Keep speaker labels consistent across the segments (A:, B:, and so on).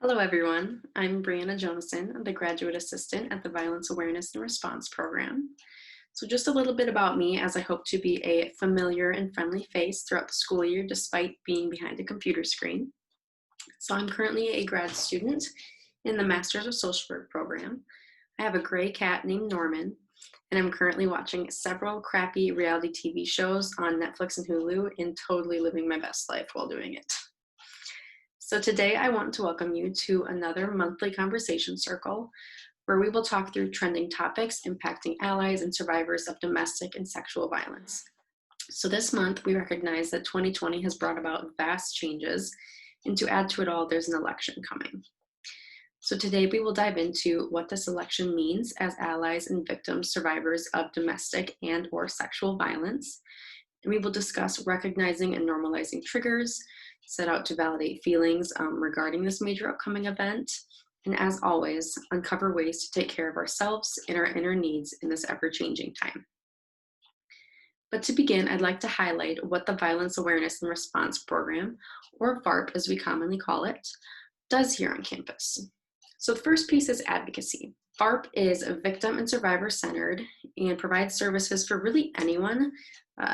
A: Hello, everyone. I'm Brianna Jonason, the Graduate Assistant at the Violence Awareness and Response Program. So just a little bit about me, as I hope to be a familiar and friendly face throughout the school year despite being behind a computer screen. So I'm currently a grad student in the Masters of Social Work program. I have a gray cat named Norman, and I'm currently watching several crappy reality TV shows on Netflix and Hulu and totally living my best life while doing it. So today I want to welcome you to another monthly conversation circle where we will talk through trending topics impacting allies and survivors of domestic and sexual violence. So this month we recognize that 2020 has brought about vast changes, and to add to it all, there's an election coming. So today we will dive into what this election means as allies and victims, survivors of domestic and or sexual violence. And we will discuss recognizing and normalizing triggers, set out to validate feelings regarding this major upcoming event, and as always, uncover ways to take care of ourselves and our inner needs in this ever-changing time. But to begin, I'd like to highlight what the Violence Awareness and Response Program, or VARP as we commonly call it, does here on campus. So the first piece is advocacy. VARP is victim and survivor centered and provides services for really anyone,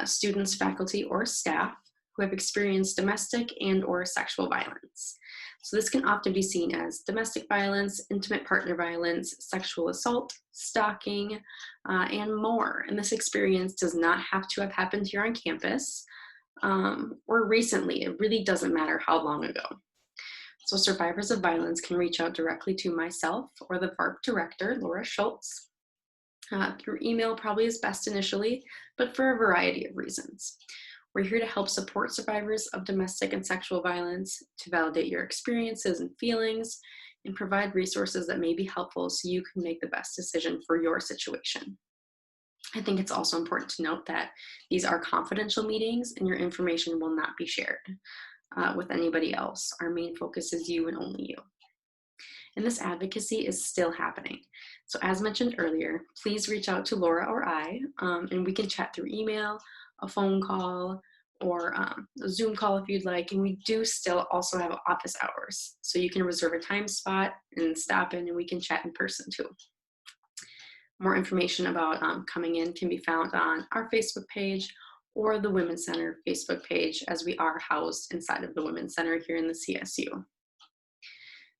A: students, faculty, or staff who have experienced domestic and or sexual violence. So this can often be seen as domestic violence, intimate partner violence, sexual assault, stalking, and more. And this experience does not have to have happened here on campus or recently. It really doesn't matter how long ago. So survivors of violence can reach out directly to myself or the VARP director, Laura Schultz. Through email probably is best initially, but for a variety of reasons. We're here to help support survivors of domestic and sexual violence, to validate your experiences and feelings, and provide resources that may be helpful so you can make the best decision for your situation. I think it's also important to note that these are confidential meetings and your information will not be shared with anybody else. Our main focus is you and only you. And this advocacy is still happening. So as mentioned earlier, please reach out to Laura or I, and we can chat through email, a phone call, or a Zoom call if you'd like. And we do still also have office hours. So you can reserve a time spot and stop in and we can chat in person too. More information about coming in can be found on our Facebook page or the Women's Center Facebook page, as we are housed inside of the Women's Center here in the CSU.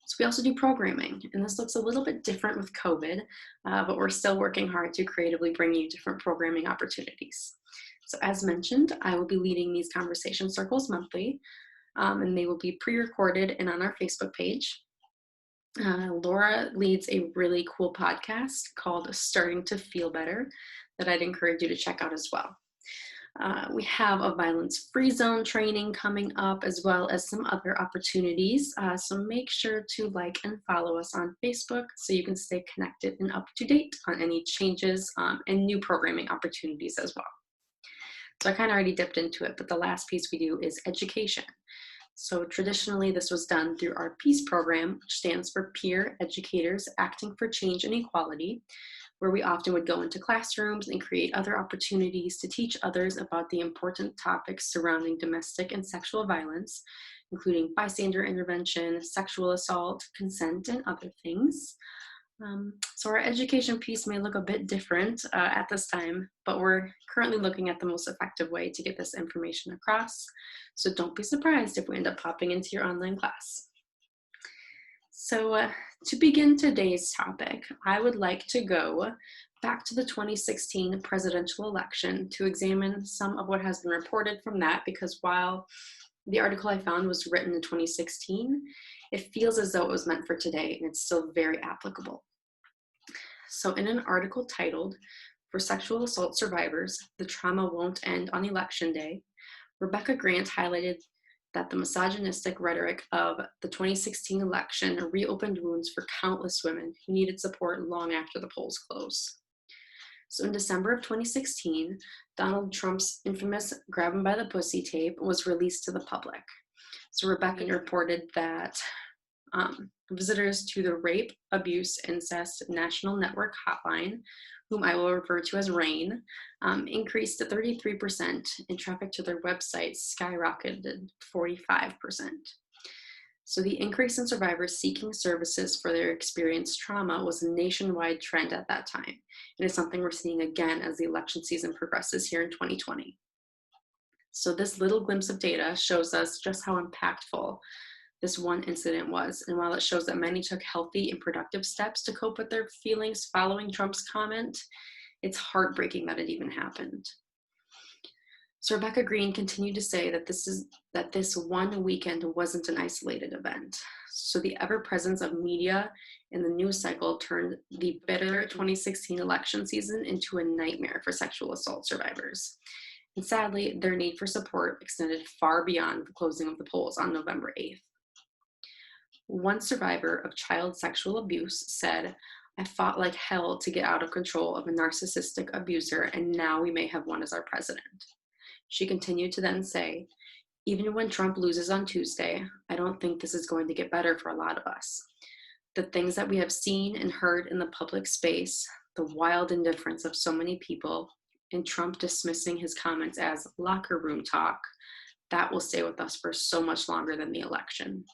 A: So we also do programming, and this looks a little bit different with COVID, but we're still working hard to creatively bring you different programming opportunities. So as mentioned, I will be leading these conversation circles monthly, and they will be pre-recorded and on our Facebook page. Laura leads a really cool podcast called Starting to Feel Better that I'd encourage you to check out as well. We have a violence-free zone training coming up, as well as some other opportunities. So make sure to like and follow us on Facebook so you can stay connected and up to date on any changes and new programming opportunities as well. So I kind of already dipped into it, but the last piece we do is education. So traditionally, this was done through our PEACE program, which stands for Peer Educators Acting for Change and Equality, where we often would go into classrooms and create other opportunities to teach others about the important topics surrounding domestic and sexual violence, including bystander intervention, sexual assault, consent, and other things. So our education piece may look a bit different at this time, but we're currently looking at the most effective way to get this information across. So don't be surprised if we end up popping into your online class. So to begin today's topic, I would like to go back to the 2016 presidential election to examine some of what has been reported from that, because while the article I found was written in 2016, it feels as though it was meant for today, and it's still very applicable. So in an article titled, "For Sexual Assault Survivors, the Trauma Won't End on Election Day," Rebecca Grant highlighted that the misogynistic rhetoric of the 2016 election reopened wounds for countless women who needed support long after the polls closed. So in December of 2016, Donald Trump's infamous "grab him by the pussy" tape was released to the public. So Rebecca reported that visitors to the Rape, Abuse, Incest National Network Hotline, whom I will refer to as RAIN, increased to 33%, and traffic to their website skyrocketed 45%. So the increase in survivors seeking services for their experienced trauma was a nationwide trend at that time, and it's something we're seeing again as the election season progresses here in 2020. So this little glimpse of data shows us just how impactful this one incident was. And while it shows that many took healthy and productive steps to cope with their feelings following Trump's comment, it's heartbreaking that it even happened. So Rebecca Green continued to say that this one weekend wasn't an isolated event. So the ever-presence of media in the news cycle turned the bitter 2016 election season into a nightmare for sexual assault survivors. And sadly, their need for support extended far beyond the closing of the polls on November 8th. One survivor of child sexual abuse said, "I fought like hell to get out of control of a narcissistic abuser, and now we may have one as our president." She continued to then say, "Even when Trump loses on Tuesday, I don't think this is going to get better for a lot of us. The things that we have seen and heard in the public space, the wild indifference of so many people, and Trump dismissing his comments as locker room talk, that will stay with us for so much longer than the election."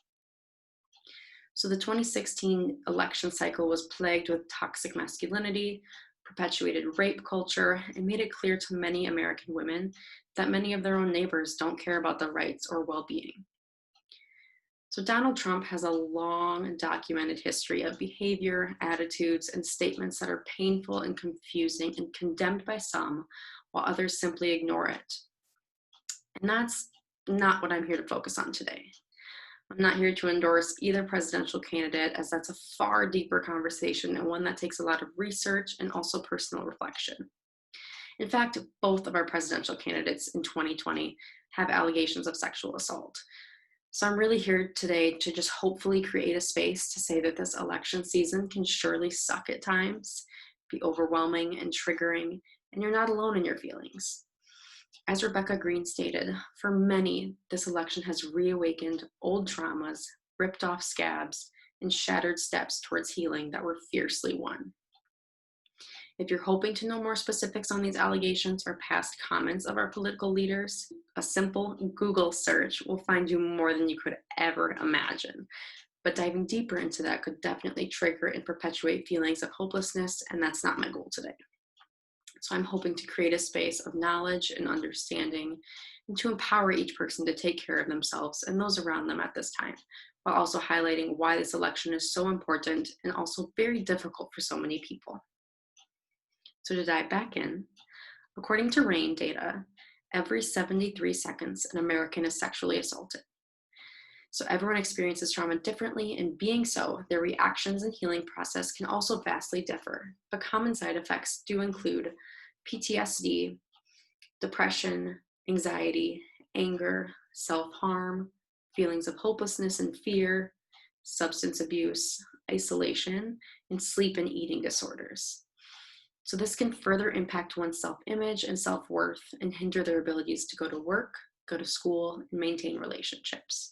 A: So the 2016 election cycle was plagued with toxic masculinity, perpetuated rape culture, and made it clear to many American women that many of their own neighbors don't care about their rights or well-being. So Donald Trump has a long documented history of behavior, attitudes, and statements that are painful and confusing and condemned by some, while others simply ignore it. And that's not what I'm here to focus on today. I'm not here to endorse either presidential candidate, as that's a far deeper conversation and one that takes a lot of research and also personal reflection. In fact, both of our presidential candidates in 2020 have allegations of sexual assault. So I'm really here today to just hopefully create a space to say that this election season can surely suck at times, be overwhelming and triggering, and you're not alone in your feelings. As Rebecca Green stated, for many, this election has reawakened old traumas, ripped off scabs, and shattered steps towards healing that were fiercely won. If you're hoping to know more specifics on these allegations or past comments of our political leaders, a simple Google search will find you more than you could ever imagine. But diving deeper into that could definitely trigger and perpetuate feelings of hopelessness, and that's not my goal today. So I'm hoping to create a space of knowledge and understanding and to empower each person to take care of themselves and those around them at this time, while also highlighting why this election is so important and also very difficult for so many people. So to dive back in, according to RAIN data, every 73 seconds an American is sexually assaulted. So everyone experiences trauma differently, and being so, their reactions and healing process can also vastly differ. But common side effects do include PTSD, depression, anxiety, anger, self-harm, feelings of hopelessness and fear, substance abuse, isolation, and sleep and eating disorders. So this can further impact one's self-image and self-worth and hinder their abilities to go to work, go to school, and maintain relationships.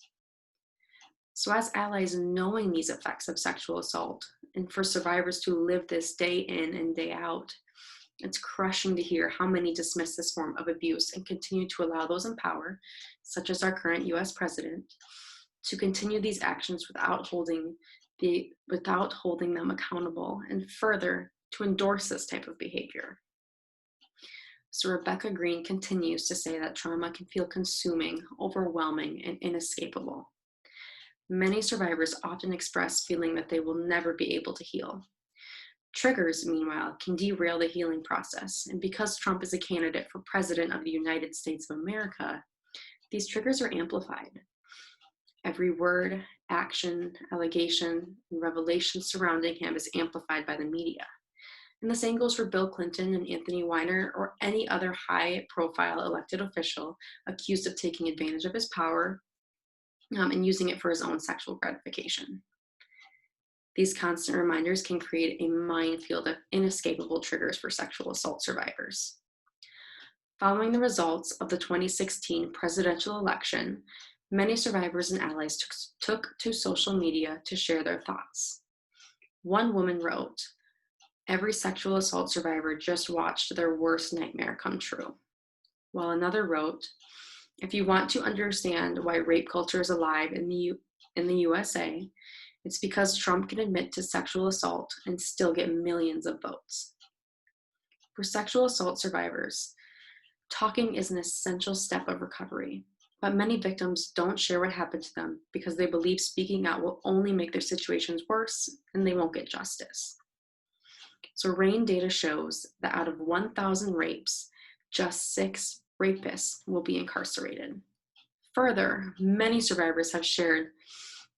A: So as allies knowing these effects of sexual assault, and for survivors to live this day in and day out, it's crushing to hear how many dismiss this form of abuse and continue to allow those in power, such as our current US president, to continue these actions without holding them accountable, and further, to endorse this type of behavior. So Rebecca Green continues to say that trauma can feel consuming, overwhelming, and inescapable. Many survivors often express feeling that they will never be able to heal. Triggers, meanwhile, can derail the healing process, and because Trump is a candidate for President of the United States of America, these triggers are amplified. Every word, action, allegation, and revelation surrounding him is amplified by the media. And the same goes for Bill Clinton and Anthony Weiner or any other high-profile elected official accused of taking advantage of his power and using it for his own sexual gratification. These constant reminders can create a minefield of inescapable triggers for sexual assault survivors. Following the results of the 2016 presidential election, many survivors and allies took to social media to share their thoughts. One woman wrote, "Every sexual assault survivor just watched their worst nightmare come true." While another wrote, "If you want to understand why rape culture is alive in the in the USA, it's because Trump can admit to sexual assault and still get millions of votes. For sexual assault survivors, talking is an essential step of recovery, but many victims don't share what happened to them because they believe speaking out will only make their situations worse and they won't get justice. So RAINN data shows that out of 1,000 rapes, just 6 rapists will be incarcerated. Further, many survivors have shared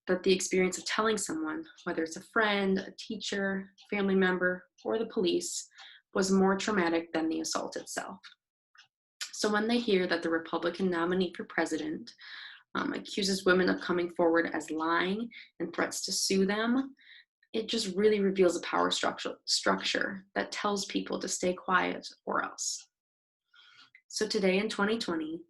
A: that the experience of telling someone, whether it's a friend, a teacher, family member, or the police, was more traumatic than the assault itself. So when they hear that the Republican nominee for president accuses women of coming forward as lying and threats to sue them, it just really reveals a power structure that tells people to stay quiet or else. So today in 2020,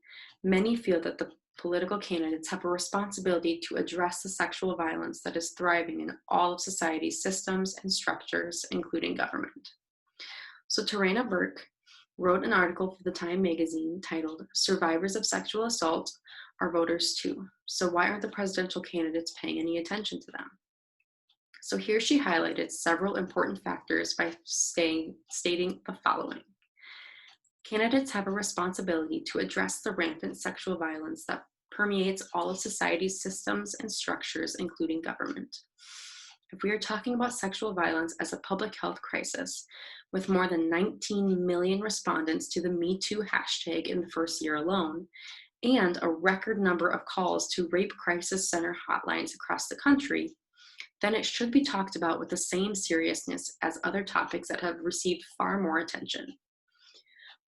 A: many feel that the political candidates have a responsibility to address the sexual violence that is thriving in all of society's systems and structures, including government. So Tarana Burke wrote an article for the Time magazine titled "Survivors of Sexual Assault Are Voters Too. So why aren't the presidential candidates paying any attention to them?" So here she highlighted several important factors by stating the following. Candidates have a responsibility to address the rampant sexual violence that permeates all of society's systems and structures, including government. If we are talking about sexual violence as a public health crisis, with more than 19 million respondents to the Me Too hashtag in the first year alone, and a record number of calls to rape crisis center hotlines across the country, then it should be talked about with the same seriousness as other topics that have received far more attention.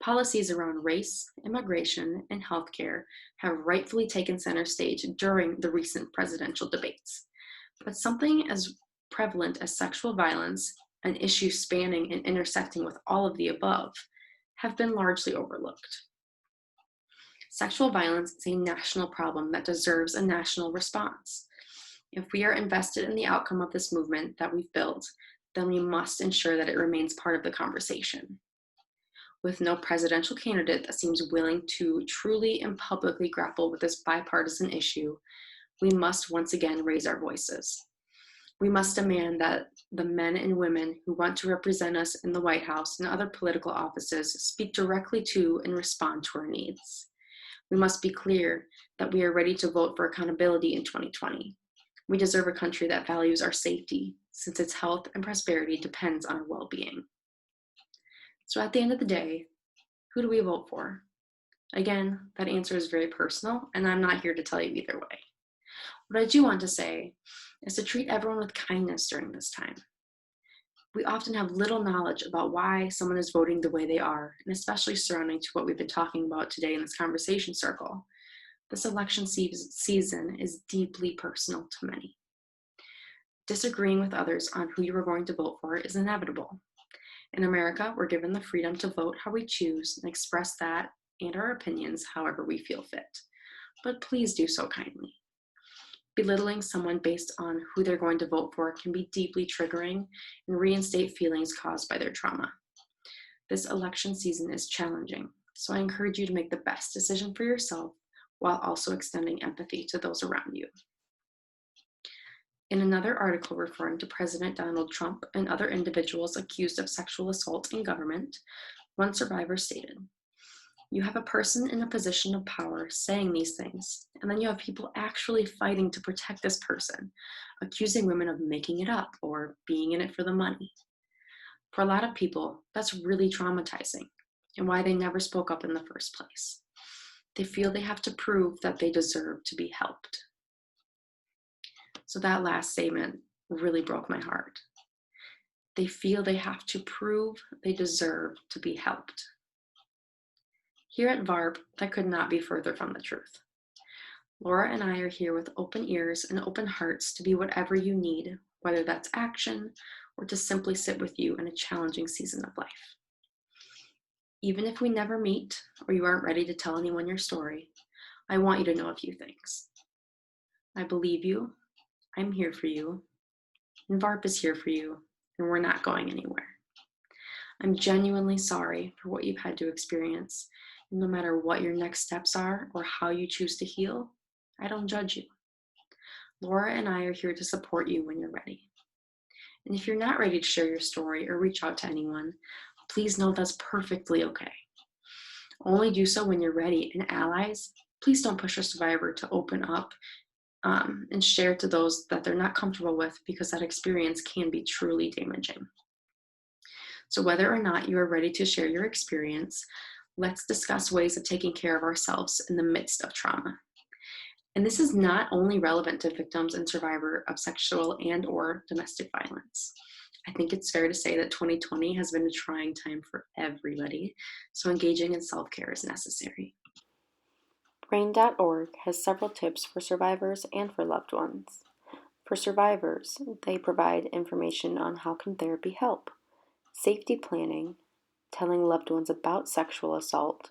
A: Policies around race, immigration, and healthcare have rightfully taken center stage during the recent presidential debates. But something as prevalent as sexual violence, an issue spanning and intersecting with all of the above, have been largely overlooked. Sexual violence is a national problem that deserves a national response. If we are invested in the outcome of this movement that we've built, then we must ensure that it remains part of the conversation. With no presidential candidate that seems willing to truly and publicly grapple with this bipartisan issue, we must once again raise our voices. We must demand that the men and women who want to represent us in the White House and other political offices speak directly to and respond to our needs. We must be clear that we are ready to vote for accountability in 2020. We deserve a country that values our safety, since its health and prosperity depends on our well-being. So at the end of the day, who do we vote for? Again, that answer is very personal, and I'm not here to tell you either way. What I do want to say is to treat everyone with kindness during this time. We often have little knowledge about why someone is voting the way they are, and especially surrounding to what we've been talking about today in this conversation circle. This election season is deeply personal to many. Disagreeing with others on who you are going to vote for is inevitable. In America, we're given the freedom to vote how we choose and express that and our opinions however we feel fit. But please do so kindly. Belittling someone based on who they're going to vote for can be deeply triggering and reinstate feelings caused by their trauma. This election season is challenging, so I encourage you to make the best decision for yourself while also extending empathy to those around you. In another article referring to President Donald Trump and other individuals accused of sexual assault in government, one survivor stated, "You have a person in a position of power saying these things, and then you have people actually fighting to protect this person, accusing women of making it up or being in it for the money." For a lot of people, that's really traumatizing, and why they never spoke up in the first place. They feel they have to prove that they deserve to be helped. So that last statement really broke my heart. They feel they have to prove they deserve to be helped. Here at VARP, that could not be further from the truth. Laura and I are here with open ears and open hearts to be whatever you need, whether that's action or to simply sit with you in a challenging season of life. Even if we never meet or you aren't ready to tell anyone your story, I want you to know a few things. I believe you, I'm here for you, and VARP is here for you, and we're not going anywhere. I'm genuinely sorry for what you've had to experience, and no matter what your next steps are or how you choose to heal, I don't judge you. Laura and I are here to support you when you're ready. And if you're not ready to share your story or reach out to anyone, please know that's perfectly okay. Only do so when you're ready. And allies, please don't push a survivor to open up and share to those that they're not comfortable with, because that experience can be truly damaging. So whether or not you are ready to share your experience, let's discuss ways of taking care of ourselves in the midst of trauma. And this is not only relevant to victims and survivors of sexual and or domestic violence. I think it's fair to say that 2020 has been a trying time for everybody, so engaging in self-care is necessary.
B: Brain.org has several tips for survivors and for loved ones. For survivors, they provide information on how can therapy help, safety planning, telling loved ones about sexual assault,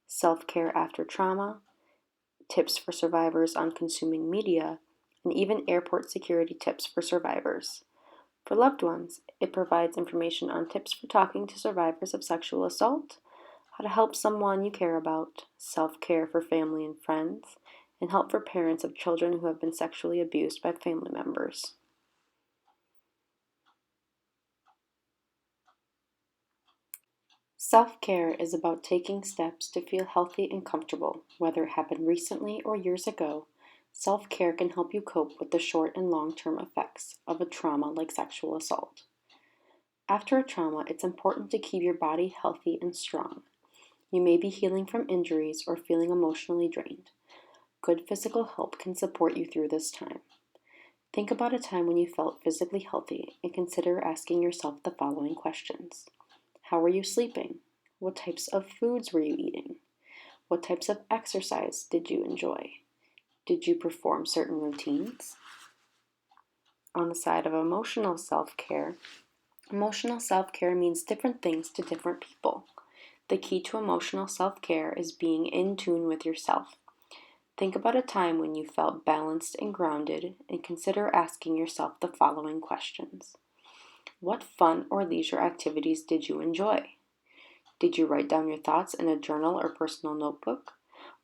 B: self-care after trauma, tips for survivors on consuming media, and even airport security tips for survivors. For loved ones, it provides information on tips for talking to survivors of sexual assault, how to help someone you care about, self-care for family and friends, and help for parents of children who have been sexually abused by family members. Self-care is about taking steps to feel healthy and comfortable, whether it happened recently or years ago. Self-care can help you cope with the short and long-term effects of a trauma like sexual assault. After a trauma, it's important to keep your body healthy and strong. You may be healing from injuries or feeling emotionally drained. Good physical help can support you through this time. Think about a time when you felt physically healthy and consider asking yourself the following questions. How were you sleeping? What types of foods were you eating? What types of exercise did you enjoy? Did you perform certain routines? On the side of emotional self-care means different things to different people. The key to emotional self-care is being in tune with yourself. Think about a time when you felt balanced and grounded, and consider asking yourself the following questions. What fun or leisure activities did you enjoy? Did you write down your thoughts in a journal or personal notebook?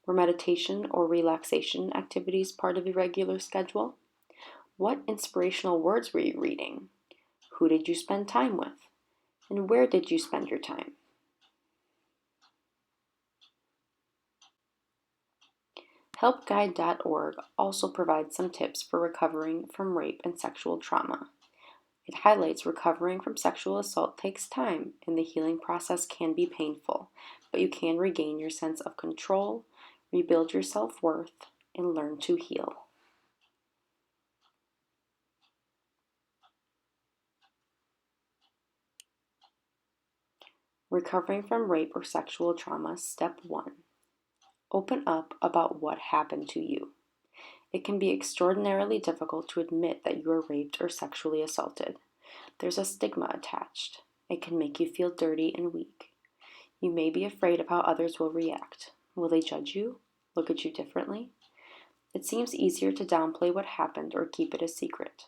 B: Were meditation or relaxation activities part of your regular schedule? What inspirational words were you reading? Who did you spend time with? And where did you spend your time? Helpguide.org also provides some tips for recovering from rape and sexual trauma. It highlights recovering from sexual assault takes time and the healing process can be painful, but you can regain your sense of control, rebuild your self-worth, and learn to heal. Recovering from rape or sexual trauma, Step 1. Open up about what happened to you. It can be extraordinarily difficult to admit that you were raped or sexually assaulted. There's a stigma attached. It can make you feel dirty and weak. You may be afraid of how others will react. Will they judge you? Look at you differently? It seems easier to downplay what happened or keep it a secret.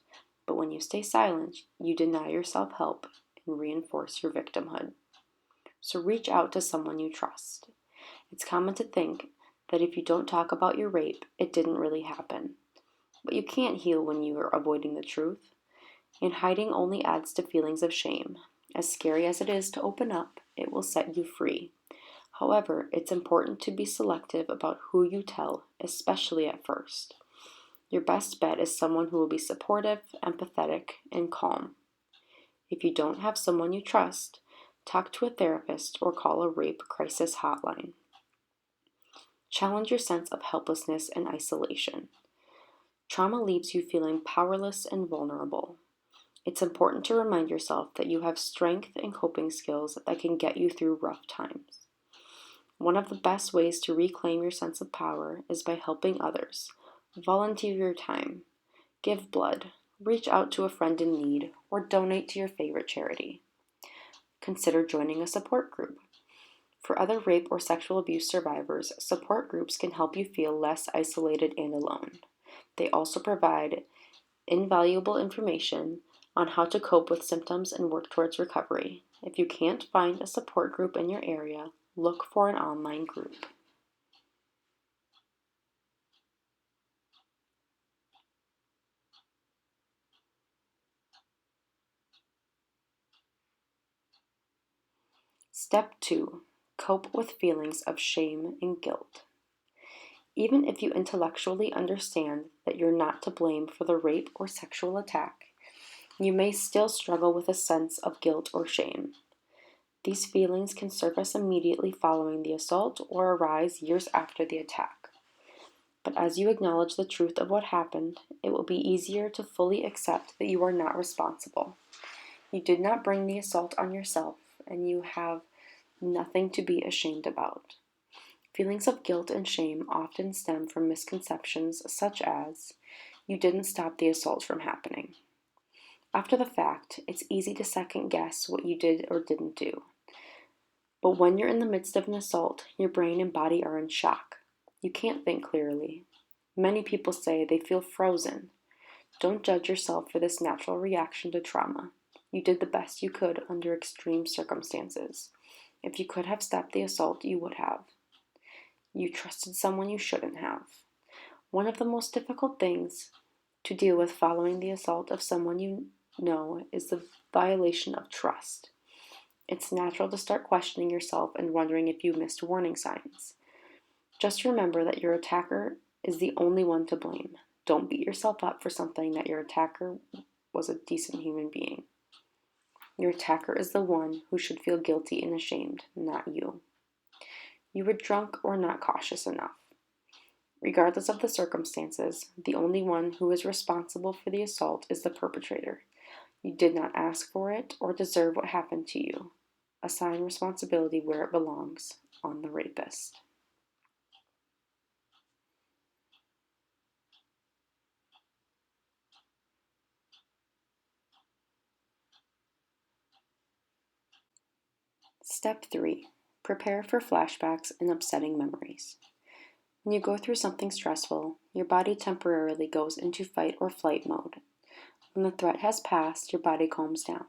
B: But when you stay silent, you deny yourself help and reinforce your victimhood. So reach out to someone you trust. It's common to think that if you don't talk about your rape, it didn't really happen. But you can't heal when you are avoiding the truth. And hiding only adds to feelings of shame. As scary as it is to open up, it will set you free. However, it's important to be selective about who you tell, especially at first. Your best bet is someone who will be supportive, empathetic, and calm. If you don't have someone you trust, talk to a therapist or call a rape crisis hotline. Challenge your sense of helplessness and isolation. Trauma leaves you feeling powerless and vulnerable. It's important to remind yourself that you have strength and coping skills that can get you through rough times. One of the best ways to reclaim your sense of power is by helping others. Volunteer your time, give blood, reach out to a friend in need, or donate to your favorite charity. Consider joining a support group. For other rape or sexual abuse survivors, support groups can help you feel less isolated and alone. They also provide invaluable information on how to cope with symptoms and work towards recovery. If you can't find a support group in your area, look for an online group. Step 2. Cope with feelings of shame and guilt. Even if you intellectually understand that you're not to blame for the rape or sexual attack, you may still struggle with a sense of guilt or shame. These feelings can surface immediately following the assault or arise years after the attack. But as you acknowledge the truth of what happened, it will be easier to fully accept that you are not responsible. You did not bring the assault on yourself, and you have nothing to be ashamed about. Feelings of guilt and shame often stem from misconceptions such as, you didn't stop the assault from happening. After the fact, it's easy to second guess what you did or didn't do. But when you're in the midst of an assault, your brain and body are in shock. You can't think clearly. Many people say they feel frozen. Don't judge yourself for this natural reaction to trauma. You did the best you could under extreme circumstances. If you could have stopped the assault, you would have. You trusted someone you shouldn't have. One of the most difficult things to deal with following the assault of someone you know is the violation of trust. It's natural to start questioning yourself and wondering if you missed warning signs. Just remember that your attacker is the only one to blame. Don't beat yourself up for something that your attacker was a decent human being. Your attacker is the one who should feel guilty and ashamed, not you. You were drunk or not cautious enough. Regardless of the circumstances, the only one who is responsible for the assault is the perpetrator. You did not ask for it or deserve what happened to you. Assign responsibility where it belongs, on the rapist. Step 3. Prepare for flashbacks and upsetting memories. When you go through something stressful, your body temporarily goes into fight or flight mode. When the threat has passed, your body calms down.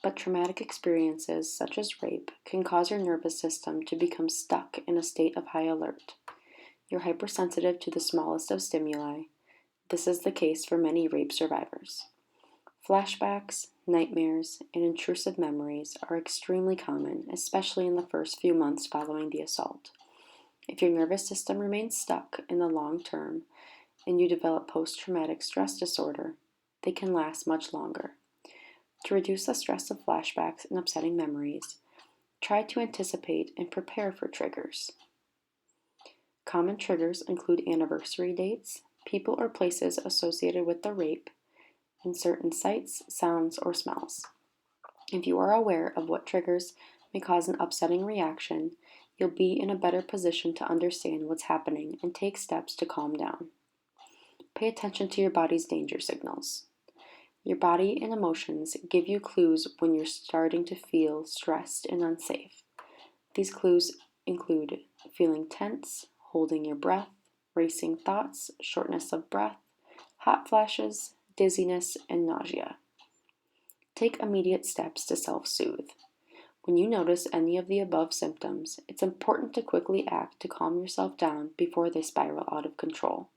B: But traumatic experiences, such as rape, can cause your nervous system to become stuck in a state of high alert. You're hypersensitive to the smallest of stimuli. This is the case for many rape survivors. Flashbacks, nightmares, and intrusive memories are extremely common, especially in the first few months following the assault. If your nervous system remains stuck in the long term and you develop post-traumatic stress disorder, they can last much longer. To reduce the stress of flashbacks and upsetting memories, try to anticipate and prepare for triggers. Common triggers include anniversary dates, people or places associated with the rape, and certain sights, sounds, or smells. If you are aware of what triggers may cause an upsetting reaction, you'll be in a better position to understand what's happening and take steps to calm down. Pay attention to your body's danger signals. Your body and emotions give you clues when you're starting to feel stressed and unsafe. These clues include feeling tense, holding your breath, racing thoughts, shortness of breath, hot flashes, dizziness, and nausea. Take immediate steps to self-soothe. When you notice any of the above symptoms, it's important to quickly act to calm yourself down before they spiral out of control.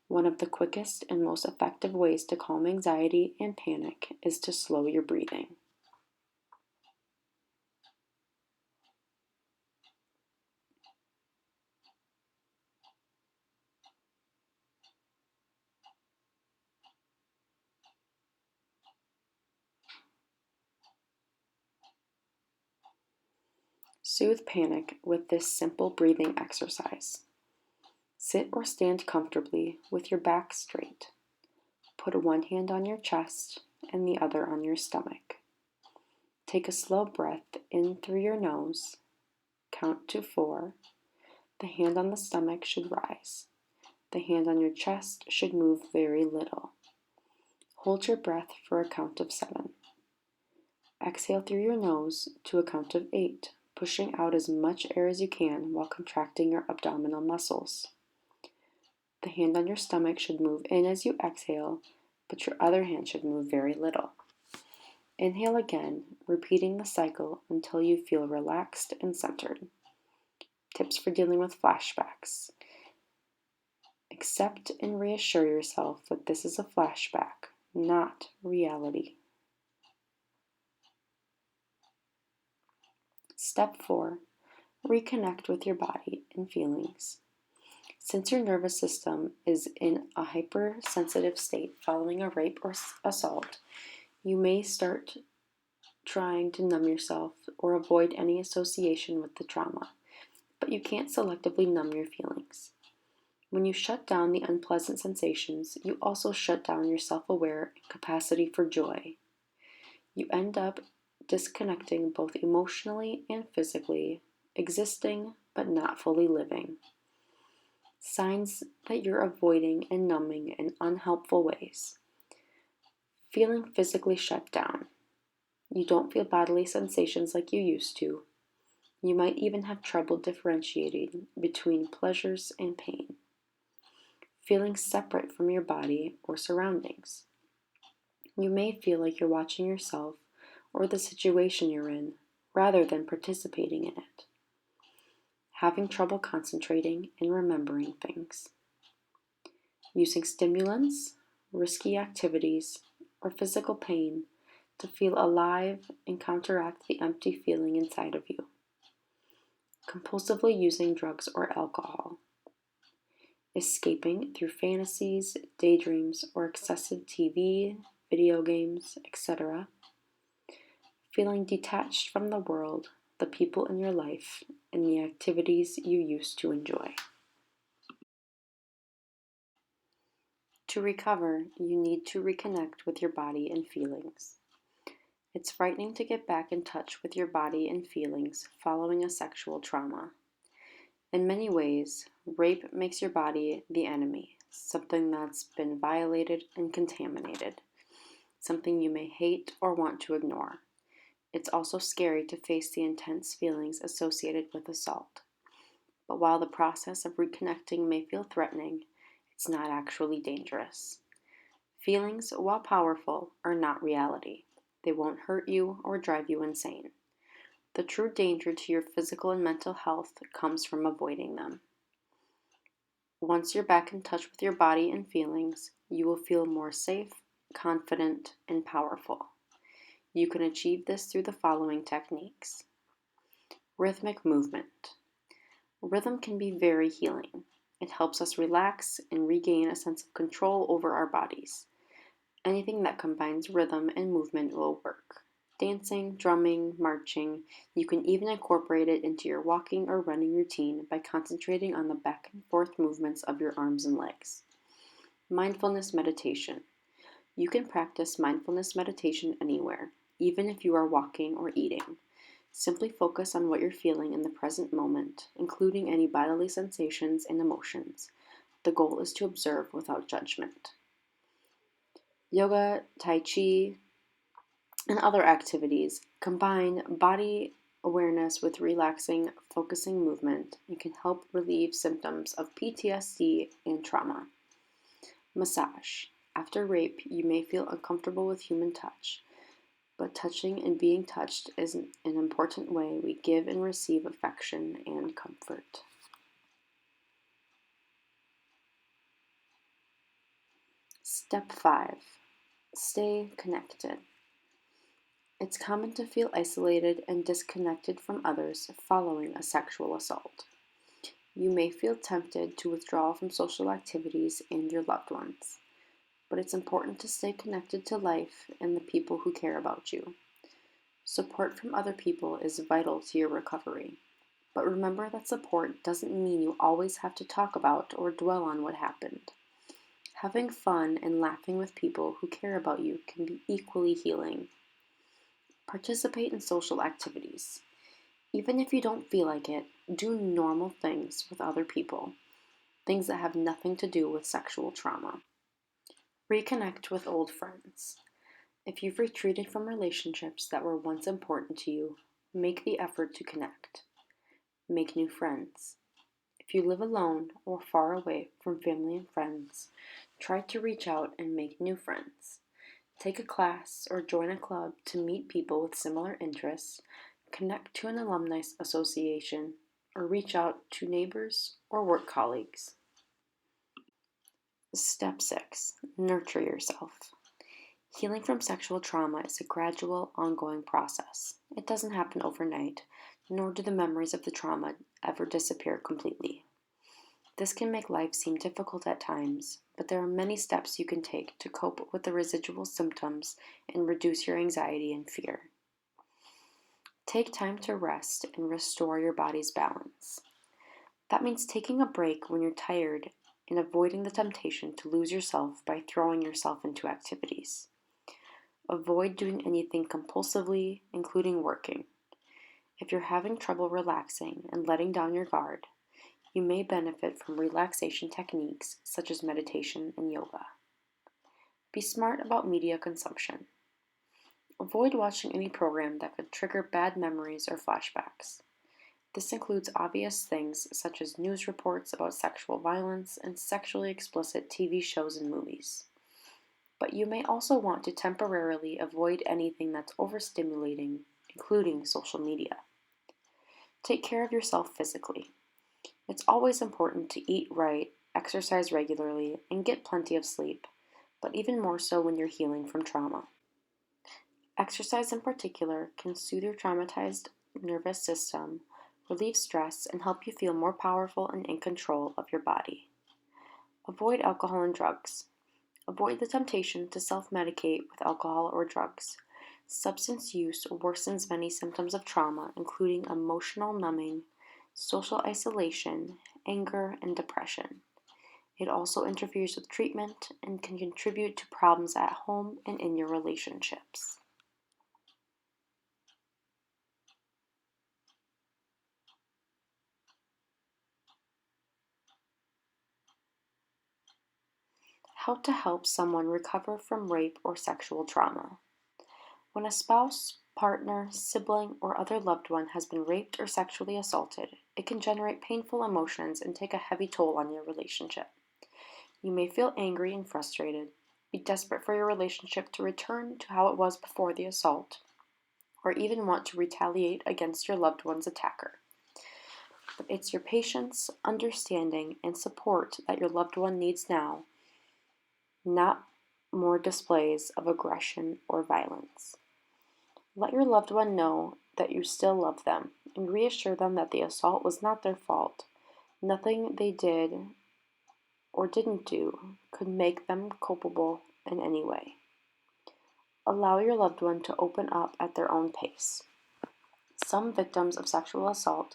B: One of the quickest and most effective ways to calm anxiety and panic is to slow your breathing. Soothe panic with this simple breathing exercise. Sit or stand comfortably with your back straight. Put one hand on your chest and the other on your stomach. Take a slow breath in through your nose. Count to 4. The hand on the stomach should rise. The hand on your chest should move very little. Hold your breath for a count of 7. Exhale through your nose to a count of 8, pushing out as much air as you can while contracting your abdominal muscles. The hand on your stomach should move in as you exhale, but your other hand should move very little. Inhale again, repeating the cycle until you feel relaxed and centered. Tips for dealing with flashbacks. Accept and reassure yourself that this is a flashback, not reality. Step 4. Reconnect with your body and feelings. Since your nervous system is in a hypersensitive state following a rape or assault, you may start trying to numb yourself or avoid any association with the trauma, but you can't selectively numb your feelings. When you shut down the unpleasant sensations, you also shut down your self-aware capacity for joy. You end up disconnecting both emotionally and physically, existing but not fully living. Signs that you're avoiding and numbing in unhelpful ways. Feeling physically shut down. You don't feel bodily sensations like you used to. You might even have trouble differentiating between pleasures and pain. Feeling separate from your body or surroundings. You may feel like you're watching yourself or the situation you're in rather than participating in it. Having trouble concentrating and remembering things. Using stimulants, risky activities, or physical pain to feel alive and counteract the empty feeling inside of you. Compulsively using drugs or alcohol. Escaping through fantasies, daydreams, or excessive TV, video games, etc. Feeling detached from the world, the people in your life, and the activities you used to enjoy. To recover, you need to reconnect with your body and feelings. It's frightening to get back in touch with your body and feelings following a sexual trauma. In many ways, rape makes your body the enemy, something that's been violated and contaminated, something you may hate or want to ignore. It's also scary to face the intense feelings associated with assault. But while the process of reconnecting may feel threatening, it's not actually dangerous. Feelings, while powerful, are not reality. They won't hurt you or drive you insane. The true danger to your physical and mental health comes from avoiding them. Once you're back in touch with your body and feelings, you will feel more safe, confident, and powerful. You can achieve this through the following techniques. Rhythmic movement. Rhythm can be very healing. It helps us relax and regain a sense of control over our bodies. Anything that combines rhythm and movement will work. Dancing, drumming, marching, you can even incorporate it into your walking or running routine by concentrating on the back and forth movements of your arms and legs. Mindfulness meditation. You can practice mindfulness meditation anywhere, even if you are walking or eating. Simply focus on what you're feeling in the present moment, including any bodily sensations and emotions. The goal is to observe without judgment. Yoga, Tai Chi, and other activities combine body awareness with relaxing, focusing movement and can help relieve symptoms of PTSD and trauma. Massage. After rape, you may feel uncomfortable with human touch, but touching and being touched is an important way we give and receive affection and comfort. Step 5. Stay connected. It's common to feel isolated and disconnected from others following a sexual assault. You may feel tempted to withdraw from social activities and your loved ones, but it's important to stay connected to life and the people who care about you. Support from other people is vital to your recovery, but remember that support doesn't mean you always have to talk about or dwell on what happened. Having fun and laughing with people who care about you can be equally healing. Participate in social activities. Even if you don't feel like it, do normal things with other people, things that have nothing to do with sexual trauma. Reconnect with old friends. If you've retreated from relationships that were once important to you, make the effort to connect. Make new friends. If you live alone or far away from family and friends, try to reach out and make new friends. Take a class or join a club to meet people with similar interests, connect to an alumni association, or reach out to neighbors or work colleagues. Step 6. Nurture yourself. Healing from sexual trauma is a gradual, ongoing process. It doesn't happen overnight, nor do the memories of the trauma ever disappear completely. This can make life seem difficult at times, but there are many steps you can take to cope with the residual symptoms and reduce your anxiety and fear. Take time to rest and restore your body's balance. That means taking a break when you're tired and avoiding the temptation to lose yourself by throwing yourself into activities. Avoid doing anything compulsively, including working. If you're having trouble relaxing and letting down your guard, you may benefit from relaxation techniques such as meditation and yoga. Be smart about media consumption. Avoid watching any program that could trigger bad memories or flashbacks. This includes obvious things such as news reports about sexual violence and sexually explicit TV shows and movies. But you may also want to temporarily avoid anything that's overstimulating, including social media. Take care of yourself physically. It's always important to eat right, exercise regularly, and get plenty of sleep, but even more so when you're healing from trauma. Exercise in particular can soothe your traumatized nervous system, relieve stress, and help you feel more powerful and in control of your body. Avoid alcohol and drugs. Avoid the temptation to self-medicate with alcohol or drugs. Substance use worsens many symptoms of trauma, including emotional numbing, social isolation, anger, and depression. It also interferes with treatment and can contribute to problems at home and in your relationships. How to help someone recover from rape or sexual trauma. When a spouse, partner, sibling, or other loved one has been raped or sexually assaulted, it can generate painful emotions and take a heavy toll on your relationship. You may feel angry and frustrated, be desperate for your relationship to return to how it was before the assault, or even want to retaliate against your loved one's attacker. But it's your patience, understanding, and support that your loved one needs now, not more displays of aggression or violence. Let your loved one know that you still love them and reassure them that the assault was not their fault. Nothing they did or didn't do could make them culpable in any way. Allow your loved one to open up at their own pace. Some victims of sexual assault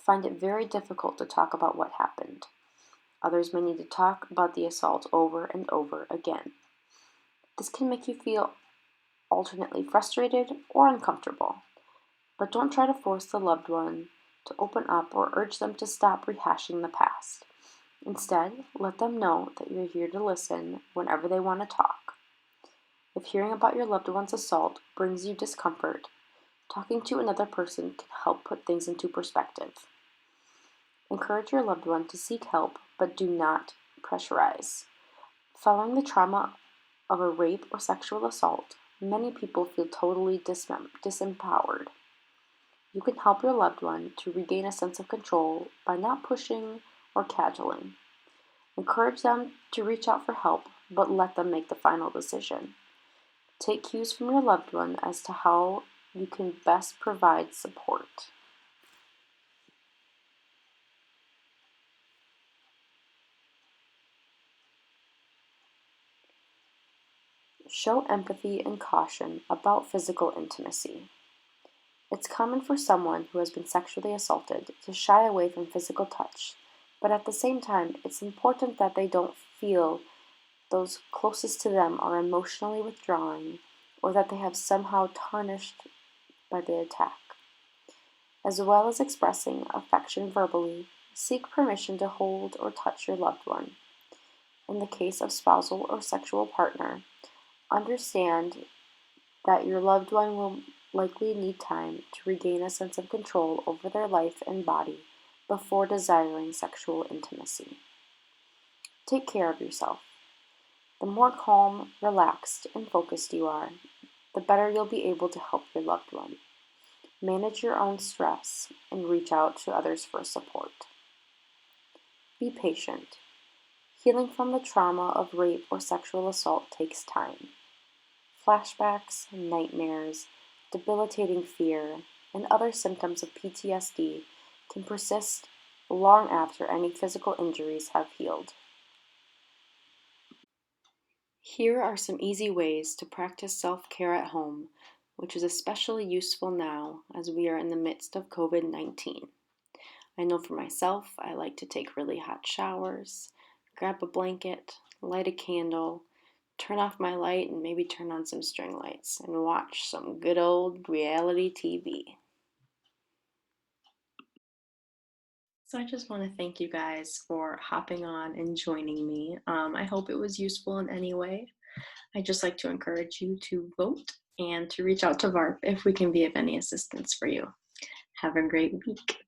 B: find it very difficult to talk about what happened. Others may need to talk about the assault over and over again. This can make you feel alternately frustrated or uncomfortable, but don't try to force the loved one to open up or urge them to stop rehashing the past. Instead, let them know that you're here to listen whenever they want to talk. If hearing about your loved one's assault brings you discomfort, talking to another person can help put things into perspective. Encourage your loved one to seek help, but do not pressurize. Following the trauma of a rape or sexual assault, many people feel totally disempowered. You can help your loved one to regain a sense of control by not pushing or cajoling. Encourage them to reach out for help, but let them make the final decision. Take cues from your loved one as to how you can best provide support. Show empathy and caution about physical intimacy. It's common for someone who has been sexually assaulted to shy away from physical touch, but at the same time, it's important that they don't feel those closest to them are emotionally withdrawing or that they have somehow tarnished by the attack. As well as expressing affection verbally, seek permission to hold or touch your loved one. In the case of spousal or sexual partner, understand that your loved one will likely need time to regain a sense of control over their life and body before desiring sexual intimacy. Take care of yourself. The more calm, relaxed, and focused you are, the better you'll be able to help your loved one. Manage your own stress and reach out to others for support. Be patient. Healing from the trauma of rape or sexual assault takes time. Flashbacks, nightmares, debilitating fear, and other symptoms of PTSD can persist long after any physical injuries have healed. Here are some easy ways to practice self-care at home, which is especially useful now as we are in the midst of COVID-19. I know for myself, I like to take really hot showers, grab a blanket, light a candle, turn off my light, and maybe turn on some string lights and watch some good old reality TV.
A: So I just want to thank you guys for hopping on and joining me. I hope it was useful in any way. I'd just like to encourage you to vote and to reach out to VARP if we can be of any assistance for you. Have a great week.